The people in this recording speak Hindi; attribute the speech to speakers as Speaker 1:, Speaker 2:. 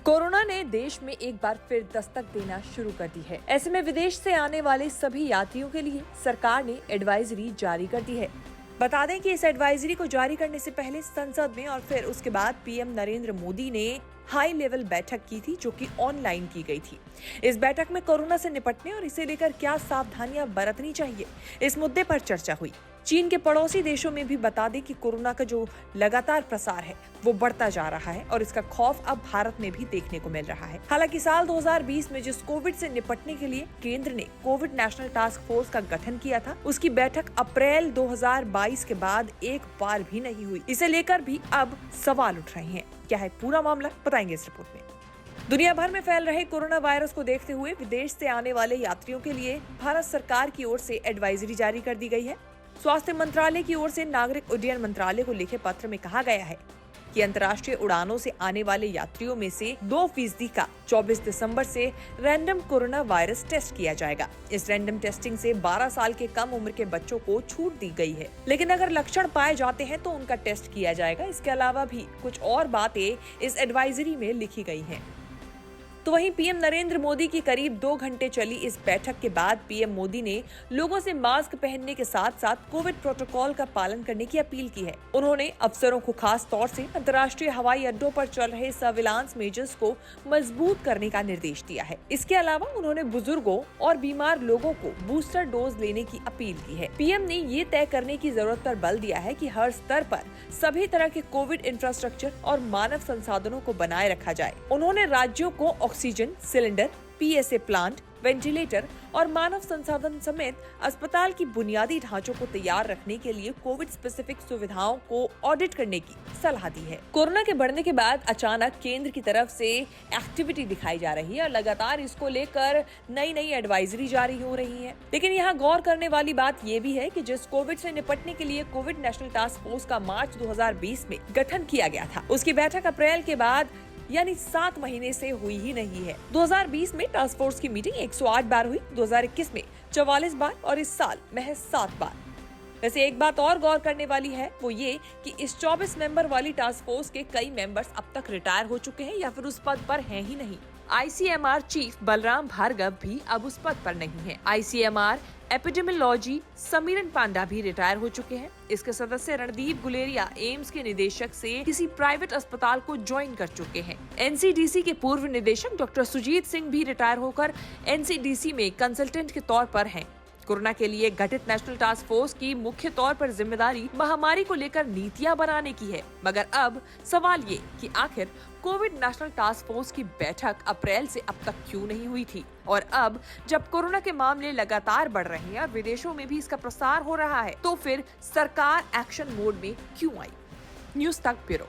Speaker 1: कोरोना ने देश में एक बार फिर दस्तक देना शुरू कर दी है। ऐसे में विदेश से आने वाले सभी यात्रियों के लिए सरकार ने एडवाइजरी जारी कर दी है। बता दें कि इस एडवाइजरी को जारी करने से पहले संसद में और फिर उसके बाद पीएम नरेंद्र मोदी ने हाई लेवल बैठक की थी, जो कि ऑनलाइन की गई थी। इस बैठक में कोरोना से निपटने और इसे लेकर क्या सावधानियां बरतनी चाहिए, इस मुद्दे पर चर्चा हुई। चीन के पड़ोसी देशों में भी बता दें कि कोरोना का जो लगातार प्रसार है वो बढ़ता जा रहा है और इसका खौफ अब भारत में भी देखने को मिल रहा है। हालांकि साल 2020 में जिस कोविड से निपटने के लिए केंद्र ने कोविड नेशनल टास्क फोर्स का गठन किया था, उसकी बैठक अप्रैल 2022 के बाद एक बार भी नहीं हुई। इसे लेकर भी अब सवाल उठ रहे हैं। क्या है पूरा मामला, बताएंगे इस रिपोर्ट में। दुनिया भर में फैल रहे कोरोना वायरस को देखते हुए विदेश से आने वाले यात्रियों के लिए भारत सरकार की ओर से एडवाइजरी जारी कर दी गई है। स्वास्थ्य मंत्रालय की ओर से नागरिक उड्डयन मंत्रालय को लिखे पत्र में कहा गया है कि अंतर्राष्ट्रीय उड़ानों से आने वाले यात्रियों में से 2% का 24 दिसंबर से रैंडम कोरोना वायरस टेस्ट किया जाएगा। इस रैंडम टेस्टिंग से 12 साल के कम उम्र के बच्चों को छूट दी गई है, लेकिन अगर लक्षण पाए जाते हैं तो उनका टेस्ट किया जाएगा। इसके अलावा भी कुछ और बातें इस एडवाइजरी में लिखी गई हैं। तो वहीं पीएम नरेंद्र मोदी की करीब 2 घंटे चली इस बैठक के बाद पीएम मोदी ने लोगों से मास्क पहनने के साथ साथ कोविड प्रोटोकॉल का पालन करने की अपील की है। उन्होंने अफसरों को खास तौर से अंतर्राष्ट्रीय हवाई अड्डों पर चल रहे सर्विलांस मेजर्स को मजबूत करने का निर्देश दिया है। इसके अलावा उन्होंने बुजुर्गों और बीमार लोगों को बूस्टर डोज लेने की अपील की है। पीएम ने ये तय करने की जरूरत पर बल दिया है कि हर स्तर पर सभी तरह के कोविड इंफ्रास्ट्रक्चर और मानव संसाधनों को बनाए रखा जाए। उन्होंने राज्यों को oxygen cylinder, PSA plant, ventilator और मानव संसाधन समेत अस्पताल की बुनियादी ढांचों को तैयार रखने के लिए कोविड स्पेसिफिक सुविधाओं को ऑडिट करने की सलाह दी है। कोरोना के बढ़ने के बाद अचानक केंद्र की तरफ से एक्टिविटी दिखाई जा रही है और लगातार इसको लेकर नई एडवाइजरी जारी हो रही है। लेकिन यहाँ गौर करने वाली बात ये भी है कि जिस कोविड से निपटने के लिए कोविड नेशनल टास्क फोर्स का मार्च 2020 में गठन किया गया था, उसकी बैठक अप्रैल के बाद यानी 7 महीने से हुई ही नहीं है। 2020 में टास्क फोर्स की मीटिंग 108 बार हुई, 2021 में 44 बार और इस साल महज 7 बार। वैसे एक बात और गौर करने वाली है वो ये कि इस 24 मेंबर वाली टास्क फोर्स के कई मेंबर्स अब तक रिटायर हो चुके हैं या फिर उस पद पर हैं ही नहीं। आईसीएमआर चीफ बलराम भार्गव भी अब उस पद पर नहीं है। आईसीएमआर एपिडेमियोलॉजी समीरन पांडा भी रिटायर हो चुके हैं। इसके सदस्य रणदीप गुलेरिया एम्स के निदेशक से किसी प्राइवेट अस्पताल को ज्वाइन कर चुके हैं। एनसीडीसी के पूर्व निदेशक डॉक्टर सुजीत सिंह भी रिटायर होकर एनसीडीसी में कंसल्टेंट के तौर पर हैं। कोरोना के लिए गठित नेशनल टास्क फोर्स की मुख्य तौर पर जिम्मेदारी महामारी को लेकर नीतियां बनाने की है, मगर अब सवाल ये कि आखिर कोविड नेशनल टास्क फोर्स की बैठक अप्रैल से अब तक क्यों नहीं हुई थी, और अब जब कोरोना के मामले लगातार बढ़ रहे हैं और विदेशों में भी इसका प्रसार हो रहा है, तो फिर सरकार एक्शन मोड में क्यों आई। न्यूज़ तक ब्यूरो।